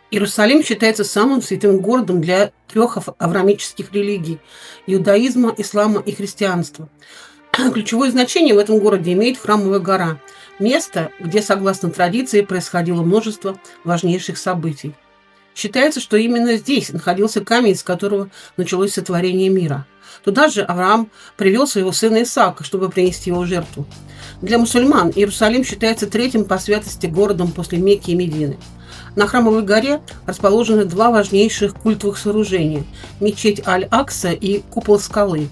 Иерусалим считается самым святым городом для трех авраамических религий – иудаизма, ислама и христианства. Ключевое значение в этом городе имеет Храмовая гора – место, где, согласно традиции, происходило множество важнейших событий. Считается, что именно здесь находился камень, из которого началось сотворение мира. Туда же Авраам привел своего сына Исаака, чтобы принести его в жертву. Для мусульман Иерусалим считается третьим по святости городом после Мекки и Медины. На Храмовой горе расположены два важнейших культовых сооружения – мечеть Аль-Акса и купол скалы.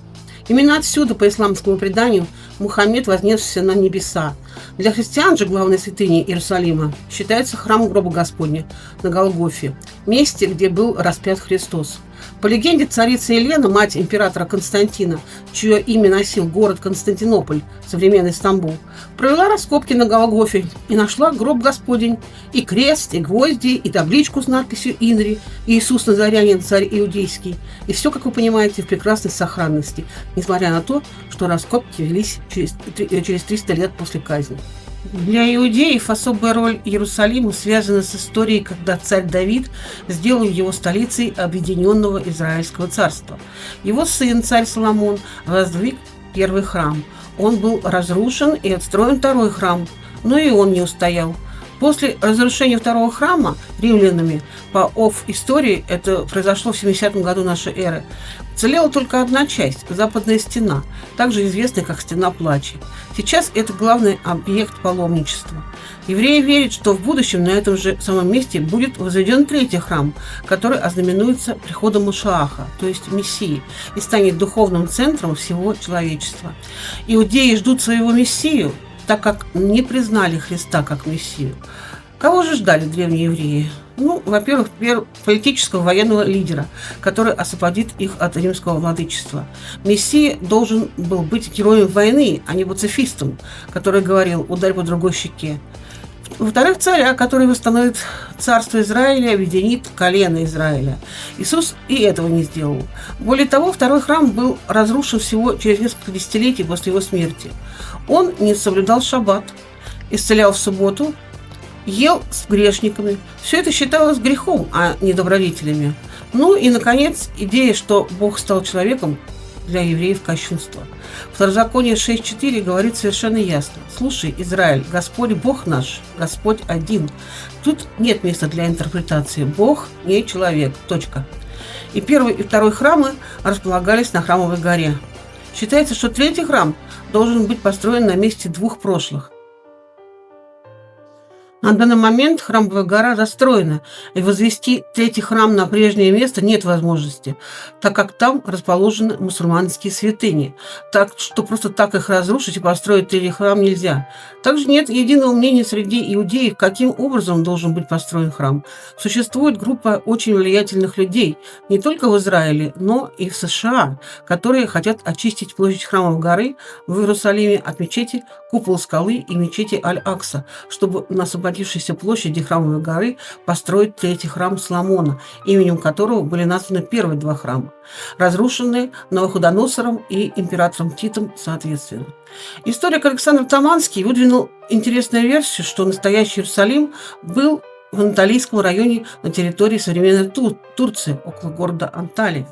Именно отсюда, по исламскому преданию, Мухаммед вознесся на небеса. Для христиан же главной святыней Иерусалима считается храм гроба Господня на Голгофе, месте, где был распят Христос. По легенде, царица Елена, мать императора Константина, чье имя носил город Константинополь, современный Стамбул, провела раскопки на Голгофе и нашла гроб Господень, и крест, и гвозди, и табличку с надписью «Инри», «Иисус Назарянин, царь иудейский». И все, как вы понимаете, в прекрасной сохранности, несмотря на то, что раскопки велись через 300 лет после казни. Для иудеев особая роль Иерусалима связана с историей, когда царь Давид сделал его столицей объединенного Израильского царства. Его сын, царь Соломон, воздвиг первый храм. Он был разрушен и отстроен второй храм, но и он не устоял. После разрушения второго храма римлянами, по истории, это произошло в 70 году нашей эры, уцелела только одна часть – западная стена, также известная как Стена Плача. Сейчас это главный объект паломничества. Евреи верят, что в будущем на этом же самом месте будет возведен третий храм, который ознаменуется приходом Машиаха, то есть Мессии, и станет духовным центром всего человечества. Иудеи ждут своего Мессию, так как не признали Христа как Мессию. Кого же ждали древние евреи? Во-первых, политического военного лидера, который освободит их от римского владычества. Мессия должен был быть героем войны, а не пацифистом, который говорил «ударь по другой щеке». Во-вторых, царя, который восстановит царство Израиля и объединит колено Израиля. Иисус и этого не сделал. Более того, второй храм был разрушен всего через несколько десятилетий после его смерти. Он не соблюдал шаббат, исцелял в субботу, ел с грешниками. Все это считалось грехом, а не добродетелями. И, наконец, идея, что Бог стал человеком, для евреев кощунство. Второзаконие 6.4 говорит совершенно ясно. «Слушай, Израиль, Господь Бог наш, Господь один». Тут нет места для интерпретации. Бог не человек. Точка. И первый и второй храмы располагались на Храмовой горе. Считается, что третий храм должен быть построен на месте двух прошлых. На данный момент Храмовая гора застроена, и возвести третий храм на прежнее место нет возможности, так как там расположены мусульманские святыни. Так что просто так их разрушить и построить третий храм нельзя. Также нет единого мнения среди иудеев, каким образом должен быть построен храм. Существует группа очень влиятельных людей, не только в Израиле, но и в США, которые хотят очистить площадь Храмовой горы в Иерусалиме от мечети Купол скалы и мечети Аль-Акса, чтобы на освободившейся площади Храмовой горы построить третий храм Соломона, именем которого были названы первые два храма, разрушенные Навуходоносором и императором Титом соответственно. Историк Александр Таманский выдвинул интересную версию, что настоящий Иерусалим был в Анатолийском районе на территории современной Турции, около города Анталия.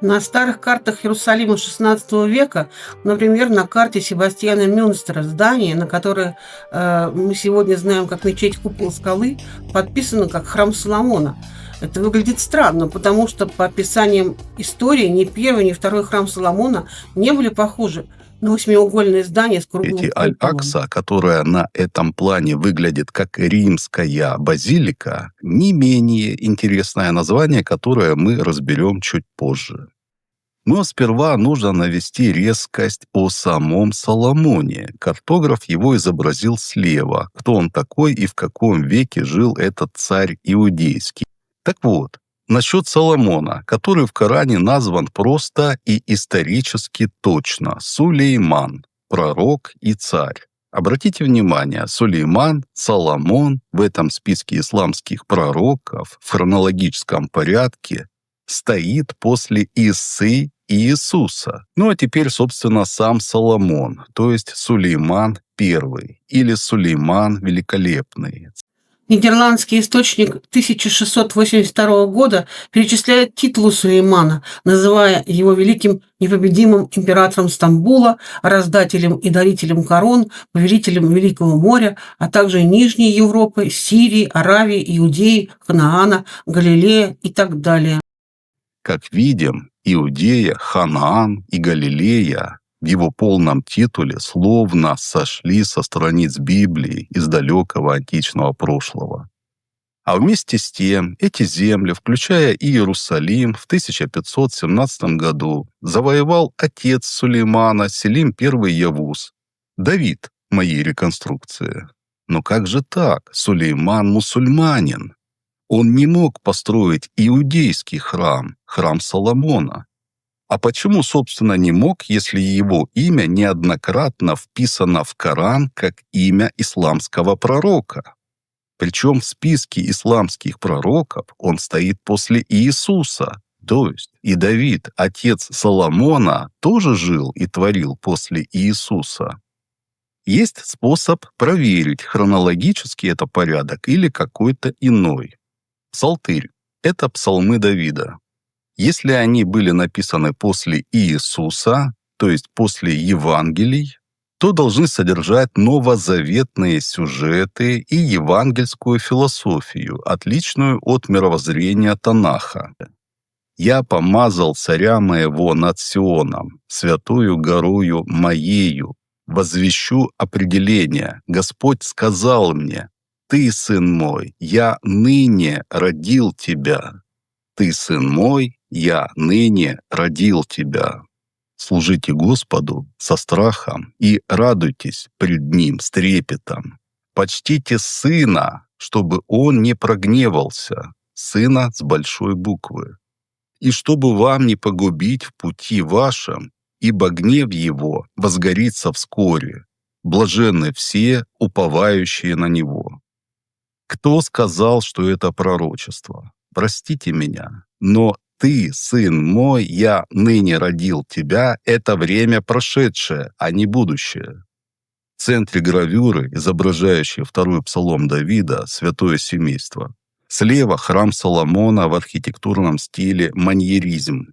На старых картах Иерусалима XVI века, например, на карте Себастьяна Мюнстера, здание, на которое мы сегодня знаем как мечеть Купол скалы, подписано как храм Соломона. Это выглядит странно, потому что по описаниям истории ни первый, ни второй храм Соломона не были похожи на восьмиугольное здание с круглым Эти куполом. Аль-Акса, которая на этом плане выглядит как римская базилика, не менее интересное название, которое мы разберем чуть позже. Но сперва нужно навести резкость о самом Соломоне. Картограф его изобразил слева. Кто он такой и в каком веке жил этот царь иудейский. Так вот, насчет Соломона, который в Коране назван просто и исторически точно. Сулейман, пророк и царь. Обратите внимание, Сулейман, Соломон в этом списке исламских пророков в хронологическом порядке стоит после Исы и Иисуса. А теперь, собственно, сам Соломон, то есть Сулейман I или Сулейман Великолепный. Нидерландский источник 1682 года перечисляет титулы Сулеймана, называя его великим непобедимым императором Стамбула, раздателем и дарителем корон, повелителем Великого моря, а также Нижней Европы, Сирии, Аравии, Иудеи, Ханаана, Галилея и так далее. Как видим, Иудея, Ханаан и Галилея в его полном титуле словно сошли со страниц Библии из далекого античного прошлого. А вместе с тем эти земли, включая и Иерусалим, в 1517 году завоевал отец Сулеймана Селим I Явуз, Давид моей реконструкции. Но как же так? Сулейман мусульманин. Он не мог построить иудейский храм, храм Соломона. А почему, собственно, не мог, если его имя неоднократно вписано в Коран как имя исламского пророка? Причем в списке исламских пророков он стоит после Иисуса. То есть и Давид, отец Соломона, тоже жил и творил после Иисуса. Есть способ проверить, хронологически это порядок или какой-то иной. Псалтырь – это псалмы Давида. Если они были написаны после Иисуса, то есть после Евангелий, то должны содержать новозаветные сюжеты и евангельскую философию, отличную от мировоззрения Танаха. «Я помазал царя моего над Сионом, святую горою моею, возвещу определение. Господь сказал мне: Ты, сын мой, я ныне родил тебя. Ты, сын мой, я ныне родил тебя. Служите Господу со страхом и радуйтесь пред Ним с трепетом. Почтите Сына, чтобы Он не прогневался, Сына с большой буквы. И чтобы вам не погубить в пути вашем, ибо гнев Его возгорится вскоре. Блаженны все, уповающие на Него». Кто сказал, что это пророчество? Простите меня, но «Ты, сын мой, я ныне родил тебя» — это время прошедшее, а не будущее. В центре гравюры, изображающей второй псалом Давида, «Святое семейство». Слева храм Соломона в архитектурном стиле маньеризм.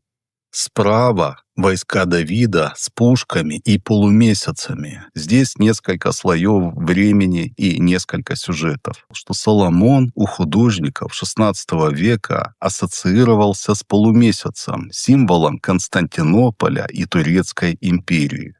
Справа войска Давида с пушками и полумесяцами. Здесь несколько слоев времени и несколько сюжетов. Что Соломон у художников XVI века ассоциировался с полумесяцем, символом Константинополя и Турецкой империи.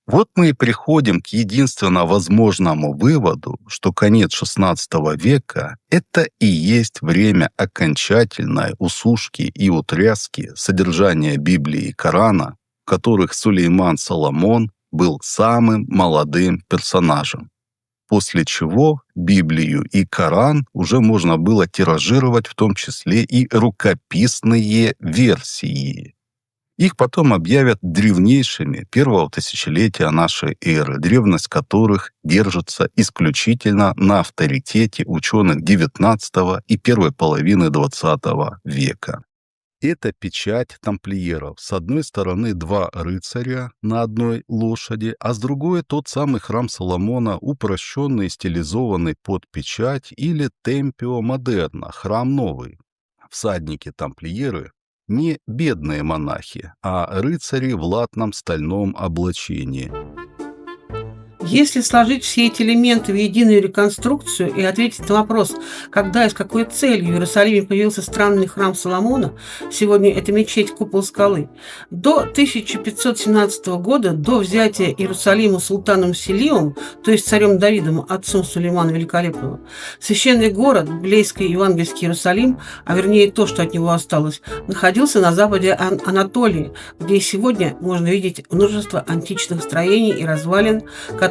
Вот мы и приходим к единственно возможному выводу, что конец XVI века – это и есть время окончательной усушки и утряски содержания Библии и Корана, в которых Сулейман Соломон был самым молодым персонажем. После чего Библию и Коран уже можно было тиражировать, в том числе и рукописные версии. Их потом объявят древнейшими первого тысячелетия нашей эры, древность которых держится исключительно на авторитете ученых XIX и первой половины XX века. Это печать тамплиеров. С одной стороны два рыцаря на одной лошади, а с другой тот самый храм Соломона, упрощенный, стилизованный под печать, или Темпио Модерна, храм новый. Всадники-тамплиеры не бедные монахи, а рыцари в латном стальном облачении. Если сложить все эти элементы в единую реконструкцию и ответить на вопрос, когда и с какой целью в Иерусалиме появился странный храм Соломона, сегодня это мечеть Купол Скалы, до 1517 года, до взятия Иерусалима султаном Селимом, то есть царем Давидом, отцом Сулеймана Великолепного, священный город, библейский евангельский Иерусалим, а вернее то, что от него осталось, находился на западе Анатолии, где сегодня можно видеть множество античных строений и развалин,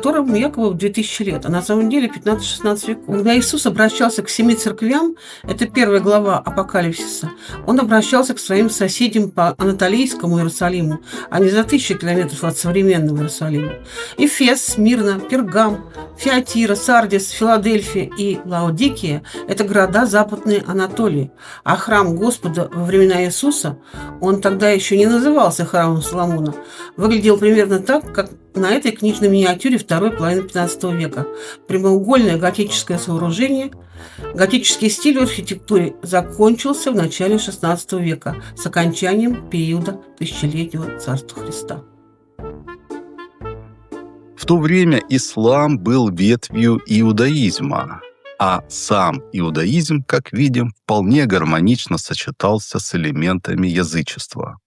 которым якобы в 2000 лет, а на самом деле 15-16 веков. Когда Иисус обращался к 7 церквям, это первая глава Апокалипсиса, он обращался к своим соседям по Анатолийскому Иерусалиму, а не за 1000 километров от современного Иерусалима. Эфес, Смирна, Пергам, Фиатира, Сардис, Филадельфия и Лаодикия – это города Западной Анатолии. А храм Господа во времена Иисуса, он тогда еще не назывался храмом Соломона, выглядел примерно так, как на этой книжной миниатюре второй половины XV века. Прямоугольное готическое сооружение. Готический стиль в архитектуре закончился в начале XVI века с окончанием периода тысячелетнего царства Христа. В то время ислам был ветвью иудаизма, а сам иудаизм, как видим, вполне гармонично сочетался с элементами язычества.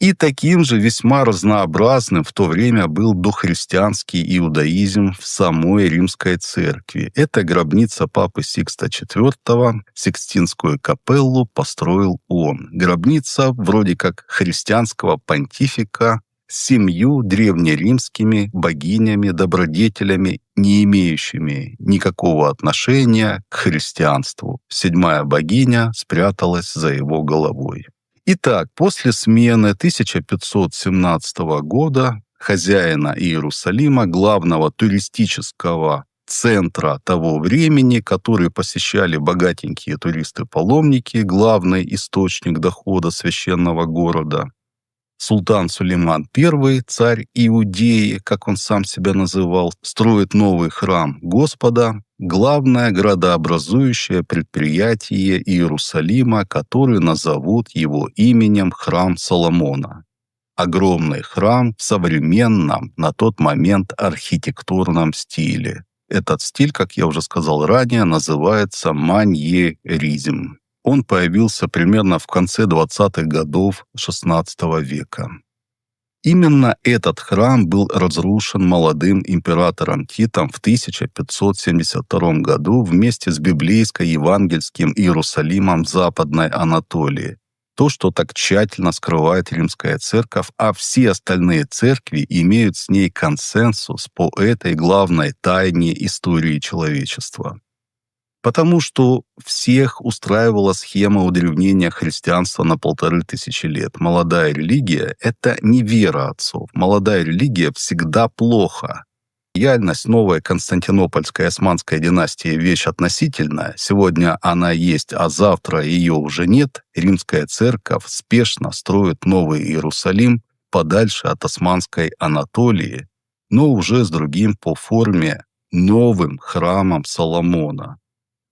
И таким же весьма разнообразным в то время был дохристианский иудаизм в самой Римской церкви. Это гробница папы Сикста IV, Сикстинскую капеллу построил он. Гробница вроде как христианского понтифика с 7 древнеримскими богинями-добродетелями, не имеющими никакого отношения к христианству. 7-я богиня спряталась за его головой. Итак, после смены 1517 года хозяина Иерусалима, главного туристического центра того времени, который посещали богатенькие туристы-паломники, главный источник дохода священного города, султан Сулейман I, царь Иудеи, как он сам себя называл, строит новый храм Господа, главное градообразующее предприятие Иерусалима, которое назовут его именем храм Соломона. Огромный храм в современном на тот момент архитектурном стиле. Этот стиль, как я уже сказал ранее, называется маньеризм. Он появился примерно в конце 20-х годов XVI века. Именно этот храм был разрушен молодым императором Титом в 1572 году вместе с библейско-евангельским Иерусалимом в Западной Анатолии. То, что так тщательно скрывает Римская церковь, а все остальные церкви имеют с ней консенсус по этой главной тайне истории человечества. Потому что всех устраивала схема удревнения христианства на 1500 лет. Молодая религия — это не вера отцов. Молодая религия всегда плохо. Реальность новой Константинопольской османской династии — вещь относительная. Сегодня она есть, а завтра ее уже нет. Римская церковь спешно строит новый Иерусалим подальше от османской Анатолии, но уже с другим по форме новым храмом Соломона.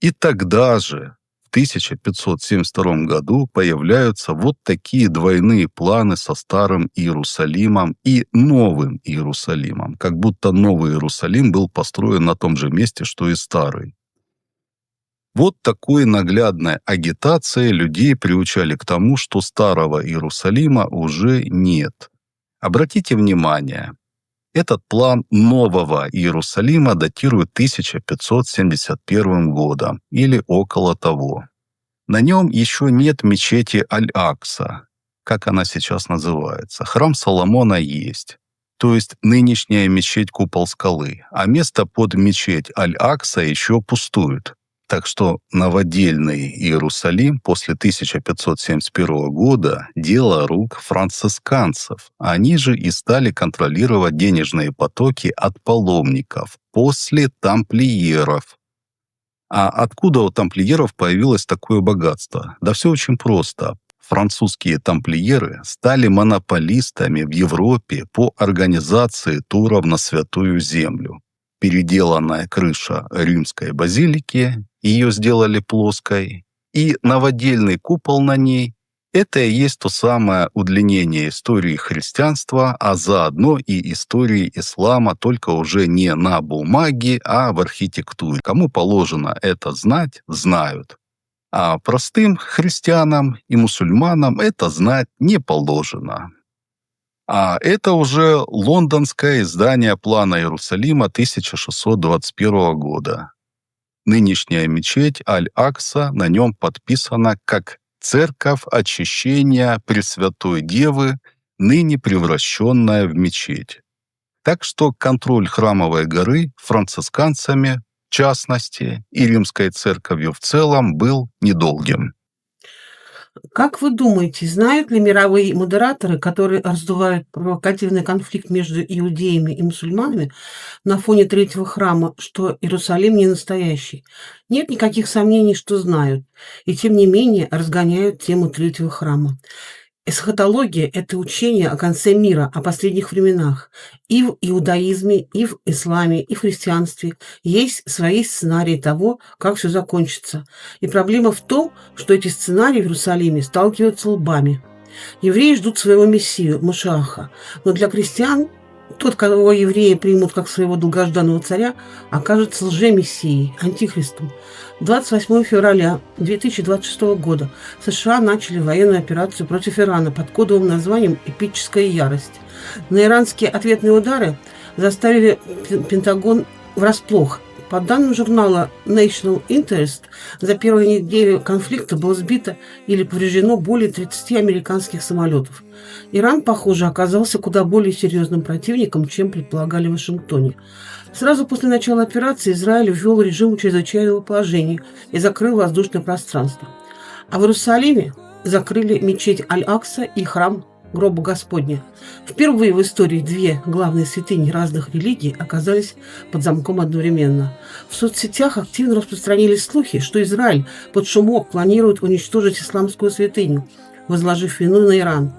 И тогда же, в 1572 году, появляются вот такие двойные планы со Старым Иерусалимом и Новым Иерусалимом, как будто Новый Иерусалим был построен на том же месте, что и Старый. Вот такой наглядной агитацией людей приучали к тому, что Старого Иерусалима уже нет. Обратите внимание, этот план Нового Иерусалима датирует 1571 годом или около того. На нем еще нет мечети Аль-Акса, как она сейчас называется. Храм Соломона есть, то есть нынешняя мечеть Купол Скалы, а место под мечеть Аль-Акса еще пустует. Так что новодельный Иерусалим после 1571 года — дело рук францисканцев. Они же и стали контролировать денежные потоки от паломников после тамплиеров. А откуда у тамплиеров появилось такое богатство? Да все очень просто. Французские тамплиеры стали монополистами в Европе по организации туров на Святую Землю. Переделанная крыша римской базилики, ее сделали плоской, и новодельный купол на ней — это и есть то самое удлинение истории христианства, а заодно и истории ислама, только уже не на бумаге, а в архитектуре. Кому положено это знать, знают. А простым христианам и мусульманам это знать не положено. А это уже лондонское издание плана Иерусалима 1621 года. Нынешняя мечеть Аль-Акса на нем подписана как «Церковь очищения Пресвятой Девы, ныне превращенная в мечеть». Так что контроль Храмовой горы францисканцами, в частности, и Римской церковью в целом, был недолгим. Как вы думаете, знают ли мировые модераторы, которые раздувают провокативный конфликт между иудеями и мусульманами на фоне третьего храма, что Иерусалим не настоящий? Нет никаких сомнений, что знают, и тем не менее разгоняют тему третьего храма. Эсхатология– это учение о конце мира, о последних временах. И в иудаизме, и в исламе, и в христианстве есть свои сценарии того, как все закончится. И проблема в том, что эти сценарии в Иерусалиме сталкиваются лбами. Евреи ждут своего мессию, Машиаха, но для христиан тот, кого евреи примут как своего долгожданного царя, окажется лжемессией, антихристом. 28 февраля 2026 года США начали военную операцию против Ирана под кодовым названием «Эпическая ярость». На иранские ответные удары заставили Пентагон врасплох. По данным журнала National Interest, за первую неделю конфликта было сбито или повреждено более 30 американских самолетов. Иран, похоже, оказался куда более серьезным противником, чем предполагали в Вашингтоне. Сразу после начала операции Израиль ввел режим чрезвычайного положения и закрыл воздушное пространство. А в Иерусалиме закрыли мечеть Аль-Акса и храм Гроба Господня. Впервые в истории две главные святыни разных религий оказались под замком одновременно. В соцсетях активно распространились слухи, что Израиль под шумок планирует уничтожить исламскую святыню, возложив вину на Иран.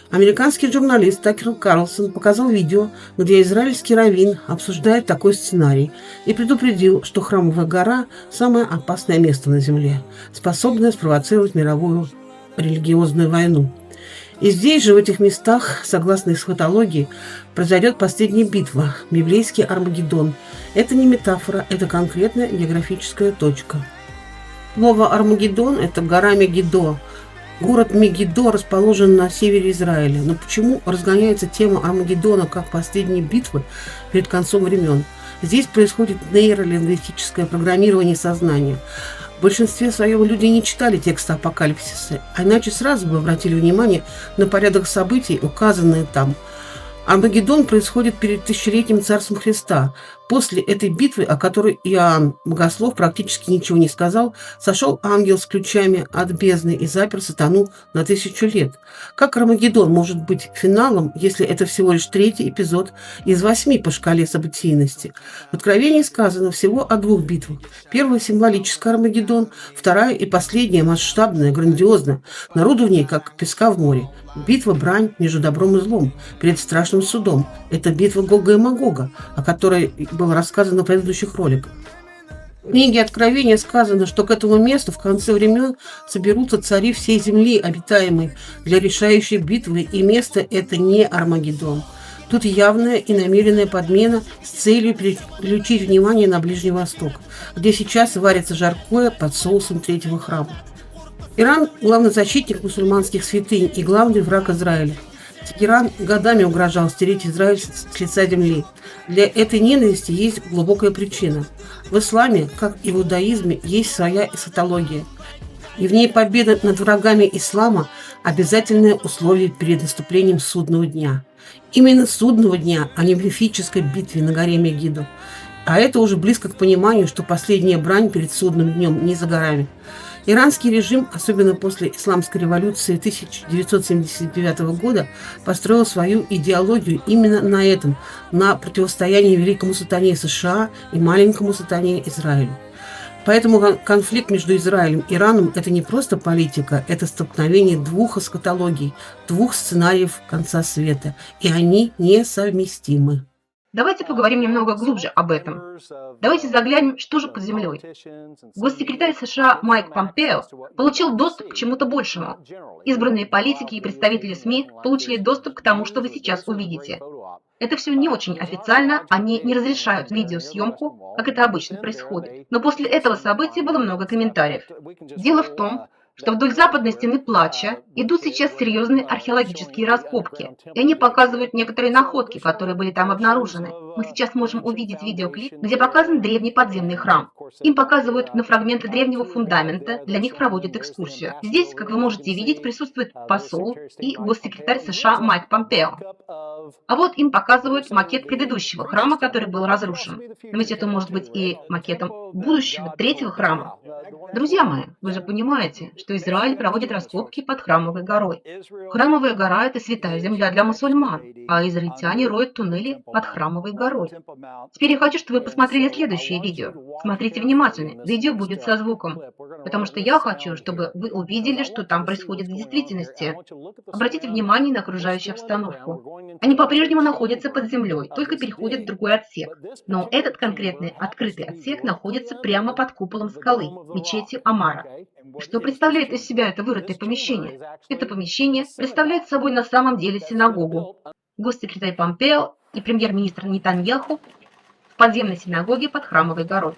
Американский журналист Такер Карлсон показал видео, где израильский раввин обсуждает такой сценарий и предупредил, что Храмовая гора – самое опасное место на Земле, способное спровоцировать мировую религиозную войну. И здесь же, в этих местах, согласно эсхатологии, произойдет последняя битва – библейский Армагеддон. Это не метафора, это конкретная географическая точка. Слово Армагеддон – это гора Мегидо. Город Мегидо расположен на севере Израиля. Но почему разгоняется тема Армагеддона как последней битвы перед концом времен? Здесь происходит нейролингвистическое программирование сознания. В большинстве своем люди не читали текста апокалипсиса, а иначе сразу бы обратили внимание на порядок событий, указанные там. Армагеддон происходит перед тысячелетним царством Христа. После этой битвы, о которой Иоанн Богослов практически ничего не сказал, сошел ангел с ключами от бездны и запер сатану на 1000 лет. Как Армагеддон может быть финалом, если это всего лишь третий эпизод из 8 по шкале событийности? В Откровении сказано всего о 2 битвах. Первая – символическая Армагеддон, вторая и последняя – масштабная, грандиозная. Народу в ней, как песка в море. Битва, брань между добром и злом перед страшным судом. Это битва Гога и Магога, о которой было рассказано в предыдущих роликах. В книге Откровения сказано, что к этому месту в конце времен соберутся цари всей земли обитаемой для решающей битвы, и место это не Армагеддон. Тут явная и намеренная подмена с целью переключить внимание на Ближний Восток, где сейчас варится жаркое под соусом третьего храма. Иран – главный защитник мусульманских святынь и главный враг Израиля. Тегеран годами угрожал стереть Израиль с лица земли. Для этой ненависти есть глубокая причина. В исламе, как и в иудаизме, есть своя эсхатология. И в ней победа над врагами ислама – обязательное условие перед наступлением судного дня. Именно судного дня, а не в мифической битве на горе Мегидо. А это уже близко к пониманию, что последняя брань перед судным днем не за горами. Иранский режим, особенно после Исламской революции 1979 года, построил свою идеологию именно на этом, на противостоянии великому сатане США и маленькому сатане Израилю. Поэтому конфликт между Израилем и Ираном – это не просто политика, это столкновение 2 эсхатологий, 2 сценариев конца света, и они несовместимы. Давайте поговорим немного глубже об этом. Давайте заглянем, что же под землей. Госсекретарь США Майк Помпео получил доступ к чему-то большему. Избранные политики и представители СМИ получили доступ к тому, что вы сейчас увидите. Это все не очень официально, они не разрешают видеосъемку, как это обычно происходит. Но после этого события было много комментариев. Дело в том, что вдоль западной стены Плача идут сейчас серьезные археологические раскопки, и они показывают некоторые находки, которые были там обнаружены. Мы сейчас можем увидеть видеоклип, где показан древний подземный храм. Им показывают на фрагменты древнего фундамента, для них проводят экскурсию. Здесь, как вы можете видеть, присутствует посол и госсекретарь США Майк Помпео. А вот им показывают макет предыдущего храма, который был разрушен. Но ведь это может быть и макетом будущего, третьего храма. Друзья мои, вы же понимаете, что Израиль проводит раскопки под Храмовой горой. Храмовая гора – это святая земля для мусульман, а израильтяне роют туннели под Храмовой горой. Теперь я хочу, чтобы вы посмотрели следующее видео. Смотрите внимательно, видео будет со звуком, потому что я хочу, чтобы вы увидели, что там происходит в действительности. Обратите внимание на окружающую обстановку. Они по-прежнему находятся под землей, только переходят в другой отсек. Но этот конкретный открытый отсек находится прямо под куполом скалы, мечети Амара. Что представляет из себя это вырытое помещение? Это помещение представляет собой на самом деле синагогу. Госсекретарь Помпео и премьер-министр Нетаньяху в подземной синагоге под Храмовой горой.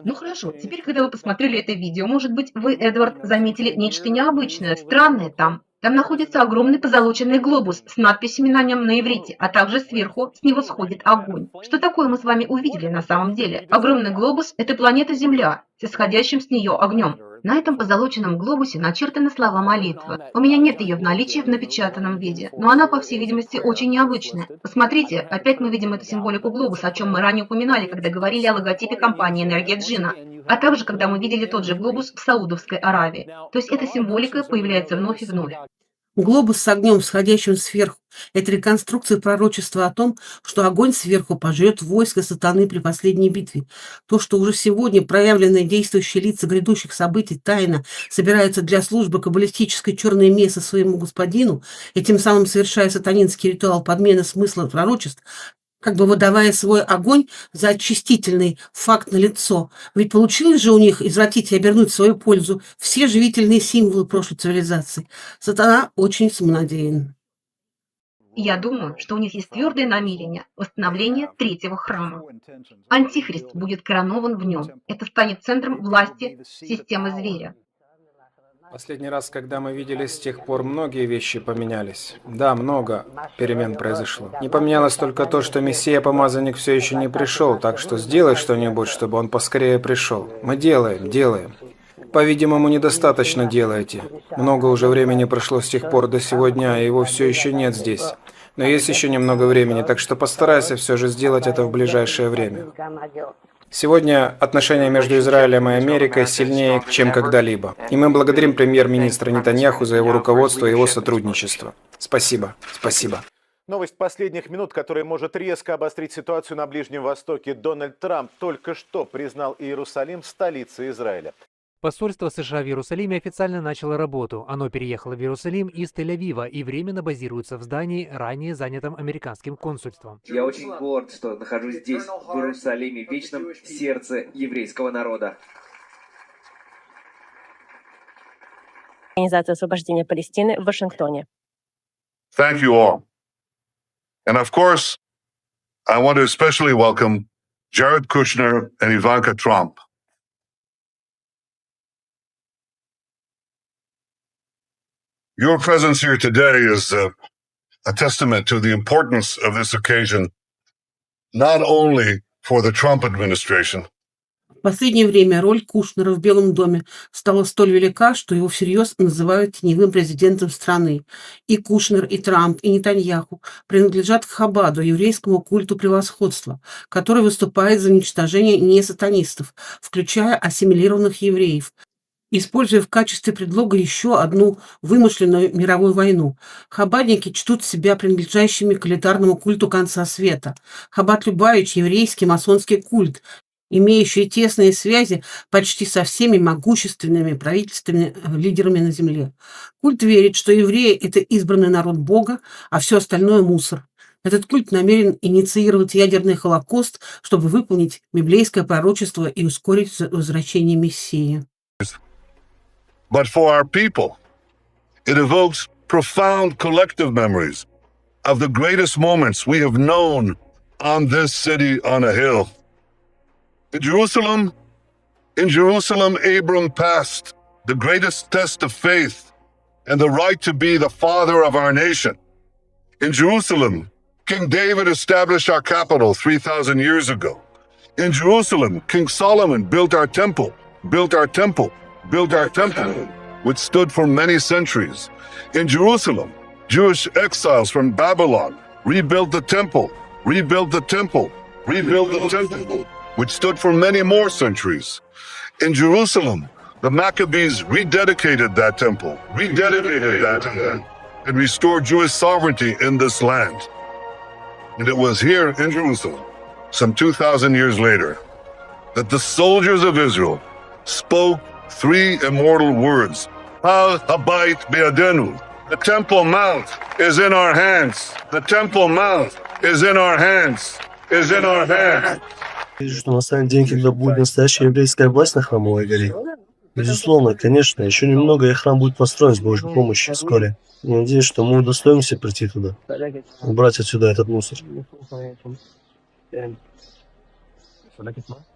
Ну хорошо, теперь, когда вы посмотрели это видео, может быть, вы, Эдвард, заметили нечто необычное, странное там. Там находится огромный позолоченный глобус с надписями на нем на иврите, а также сверху с него сходит огонь. Что такое мы с вами увидели на самом деле? Огромный глобус – это планета Земля с исходящим с нее огнем. На этом позолоченном глобусе начертаны слова молитвы. У меня нет ее в наличии в напечатанном виде, но она, по всей видимости, очень необычная. Посмотрите, опять мы видим эту символику глобуса, о чем мы ранее упоминали, когда говорили о логотипе компании «Энергия Джина», а также, когда мы видели тот же глобус в Саудовской Аравии. То есть эта символика появляется вновь и вновь. Глобус с огнем, сходящим сверху, это реконструкция пророчества о том, что огонь сверху пожрет войско сатаны при последней битве. То, что уже сегодня проявленные действующие лица грядущих событий тайно собираются для службы каббалистической черной мессы своему господину, и тем самым совершая сатанинский ритуал подмены смысла пророчеств, как бы выдавая свой огонь за очистительный факт налицо. Ведь получилось же у них извратить и обернуть в свою пользу все живительные символы прошлой цивилизации. Сатана очень самонадеян. Я думаю, что у них есть твердое намерение восстановления третьего храма. Антихрист будет коронован в нем. Это станет центром власти системы зверя. Последний раз, когда мы виделись, с тех пор многие вещи поменялись. Да, много перемен произошло. Не поменялось только то, что Мессия-помазанник все еще не пришел, так что сделай что-нибудь, чтобы он поскорее пришел. Мы делаем. По-видимому, недостаточно делаете. Много уже времени прошло с тех пор до сегодня, и его все еще нет здесь. Но есть еще немного времени, так что постарайся все же сделать это в ближайшее время. Сегодня отношения между Израилем и Америкой сильнее, чем когда-либо. И мы благодарим премьер-министра Нетаньяху за его руководство и его сотрудничество. Спасибо. Новость последних минут, которая может резко обострить ситуацию на Ближнем Востоке. Дональд Трамп только что признал Иерусалим столицей Израиля. Посольство США в Иерусалиме официально начало работу. Оно переехало в Иерусалим из Тель-Авива и временно базируется в здании, ранее занятом американским консульством. Я очень горд, что нахожусь здесь, в Иерусалиме, вечном сердце еврейского народа. Организация освобождения Палестины в Вашингтоне. Thank you all. And of course, I want to especially welcome Jared Kushner and Ivanka Trump. Your presence here today is a testament to the importance of this occasion, not only for the Trump administration. В последнее время роль Кушнера в Белом доме стала столь велика, что его всерьез называют теневым президентом страны. И Кушнер, и Трамп, и Нетаньяху принадлежат к Хабаду, еврейскому культу превосходства, который выступает за уничтожение несатанистов, включая ассимилированных евреев, используя в качестве предлога еще одну вымышленную мировую войну. Хабадники чтут себя принадлежащими к элитарному культу конца света. Хабад-Любавич – еврейский масонский культ, имеющий тесные связи почти со всеми могущественными правительственными лидерами на земле. Культ верит, что евреи – это избранный народ Бога, а все остальное – мусор. Этот культ намерен инициировать ядерный холокост, чтобы выполнить библейское пророчество и ускорить возвращение Мессии. But for our people, it evokes profound collective memories of the greatest moments we have known on this city on a hill. In Jerusalem, Abram passed the greatest test of faith and the right to be the father of our nation. In Jerusalem, King David established our capital 3,000 years ago. In Jerusalem, King Solomon built our temple, which stood for many centuries. In Jerusalem, Jewish exiles from Babylon rebuilt the temple, which stood for many more centuries. In Jerusalem, the Maccabees rededicated that temple, and restored Jewish sovereignty in this land. And it was here in Jerusalem, some 2,000 years later, that the soldiers of Israel spoke three immortal words, Al Habayit Be'adenu. The Temple Mount is in our hands. The Temple Mount is in our hands. Вижу, что настанет день, когда будет настоящая еврейская власть на Храмовой горе. Безусловно, конечно, еще немного, и храм будет построен с Божьей помощью вскоре. Я надеюсь, что мы удостоимся прийти туда, убрать отсюда этот мусор.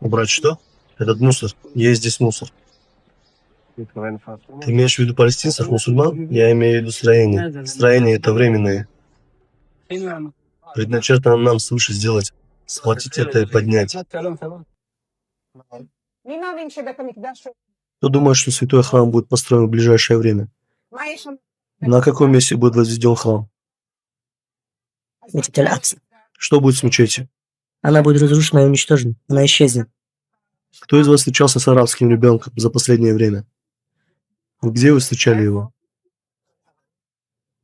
Убрать что? Этот мусор. Есть здесь мусор. Ты имеешь в виду палестинцев, мусульман? Я имею в виду строение. Строение — это временное. Предначертано нам свыше сделать. Схватить это и поднять. Кто думает, что святой храм будет построен в ближайшее время? На каком месте будет возведен храм? Что будет с мечетью? Она будет разрушена и уничтожена. Она исчезнет. Кто из вас встречался с арабским ребенком за последнее время? Где вы встречали его?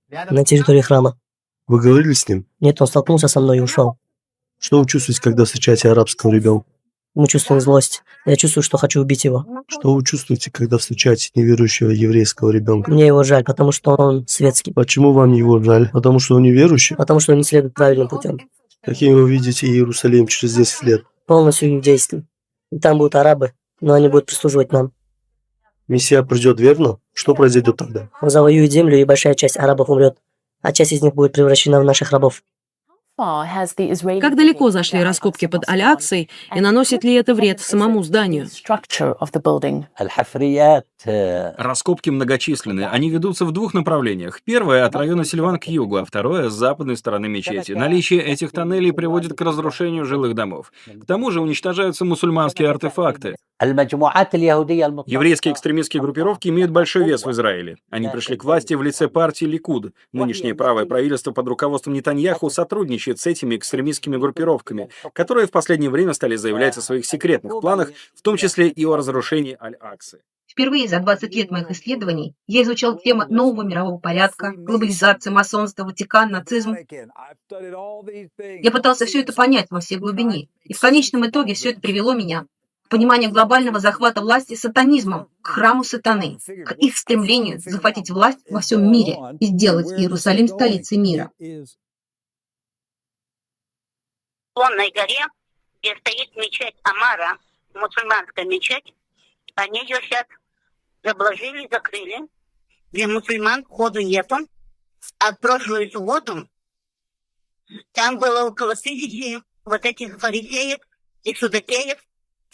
На территории храма. Вы говорили с ним? Нет, он столкнулся со мной и ушел. Что вы чувствуете, когда встречаете арабского ребенка? Мы чувствуем злость. Я чувствую, что хочу убить его. Что вы чувствуете, когда встречаете неверующего еврейского ребенка? Мне его жаль, потому что он светский. Почему вам его жаль? Потому что он неверующий? Потому что он не следует правильным путем. Каким вы видите Иерусалим через 10 лет? Полностью иудейским. И там будут арабы, но они будут прислуживать нам. Мессия придет, верно? Что произойдет тогда? Он завоюет землю, и большая часть арабов умрет, а часть из них будет превращена в наших рабов. Как далеко зашли раскопки под Аль-Аксой, и наносит ли это вред самому зданию? Раскопки многочисленны. Они ведутся в двух направлениях. Первое — от района Сильван к югу, а второе — с западной стороны мечети. Наличие этих тоннелей приводит к разрушению жилых домов. К тому же уничтожаются мусульманские артефакты. Еврейские экстремистские группировки имеют большой вес в Израиле. Они пришли к власти в лице партии Ликуд. Нынешнее правое правительство под руководством Нетаньяху сотрудничает с этими экстремистскими группировками, которые в последнее время стали заявлять о своих секретных планах, в том числе и о разрушении Аль-Аксы. Впервые за 20 лет моих исследований я изучал темы нового мирового порядка, глобализации, масонства, Ватикан, нацизм. Я пытался все это понять во всей глубине. И в конечном итоге все это привело меня к пониманию глобального захвата власти сатанизмом, к храму сатаны, к их стремлению захватить власть во всем мире и сделать Иерусалим столицей мира. В Лунной горе, где стоит мечеть Амара, мусульманская мечеть, они ее сейчас заблажили, закрыли. Для мусульман входу нету. А в прошлую субботу там было около 1000 вот этих фарисеев и судокеев,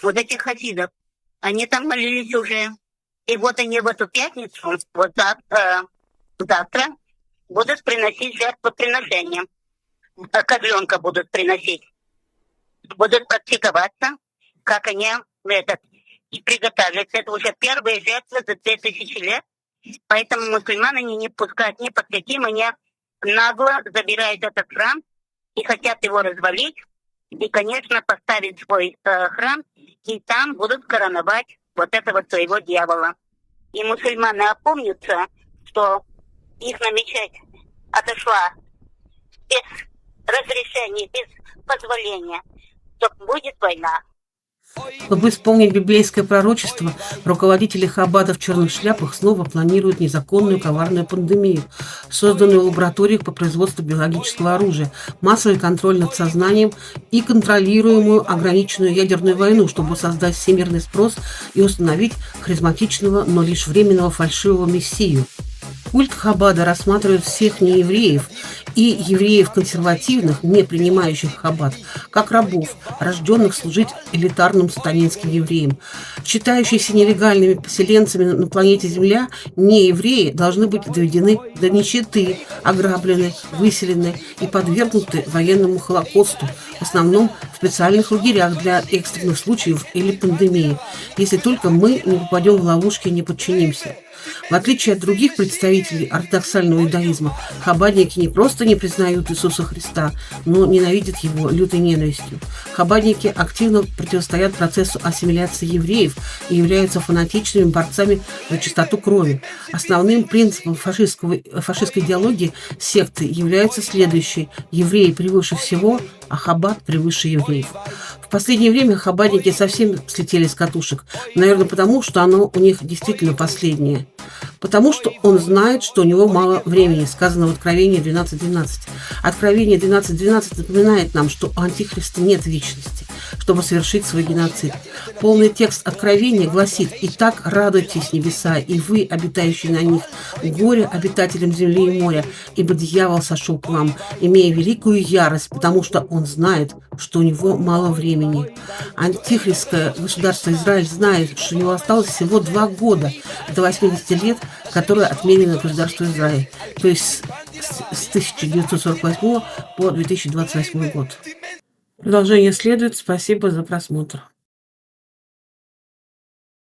вот этих хасидов. Они там молились уже. И вот они в эту пятницу, вот завтра будут приносить жертвоприношения. Козленка будут приносить. Будут практиковаться, как они приготовятся. Это уже первые жертвы за 2000 лет. Поэтому мусульмане не пускают ни под каким, они нагло забирают этот храм и хотят его развалить. И, конечно, поставить свой храм, и там будут короновать вот этого своего дьявола. И мусульмане опомнятся, что их мечеть отошла без разрешения, без позволения, то будет война. Чтобы исполнить библейское пророчество, руководители Хаббада в черных шляпах снова планируют незаконную коварную пандемию, созданную в лабораториях по производству биологического оружия, массовый контроль над сознанием и контролируемую ограниченную ядерную войну, чтобы создать всемирный спрос и установить харизматичного, но лишь временного фальшивого мессию. Культ Хаббада рассматривает всех неевреев и евреев консервативных, не принимающих Хаббат, как рабов, рожденных служить элитарным сатанинским евреям. Считающиеся нелегальными поселенцами на планете Земля, неевреи должны быть доведены до нищеты, ограблены, выселены и подвергнуты военному холокосту, в основном в специальных лагерях для экстренных случаев или пандемии, если только мы не попадем в ловушки и не подчинимся. В отличие от других представителей ортодоксального иудаизма, хаббатники не просто не признают Иисуса Христа, но ненавидят его лютой ненавистью. Хаббатники активно противостоят процессу ассимиляции евреев и являются фанатичными борцами за чистоту крови. Основным принципом фашистской идеологии секты является следующий: евреи превыше всего, а Хаббат превыше евреев. В последнее время хаббатники совсем слетели с катушек, наверное, потому что оно у них действительно последнее. Потому что он знает, что у него мало времени, сказано в Откровении 12.12. Откровение 12.12 напоминает нам, что у Антихриста нет вечности, чтобы совершить свой геноцид. Полный текст Откровения гласит: «Итак, радуйтесь, небеса, и вы, обитающие на них, горе обитателям земли и моря, ибо дьявол сошел к вам, имея великую ярость, потому что он знает, что у него мало времени». Антихристское государство Израиль знает, что у него осталось всего 2 года до 80 лет, которые отменены государство Израиль, то есть с 1948 по 2028 год. Продолжение следует. Спасибо за просмотр.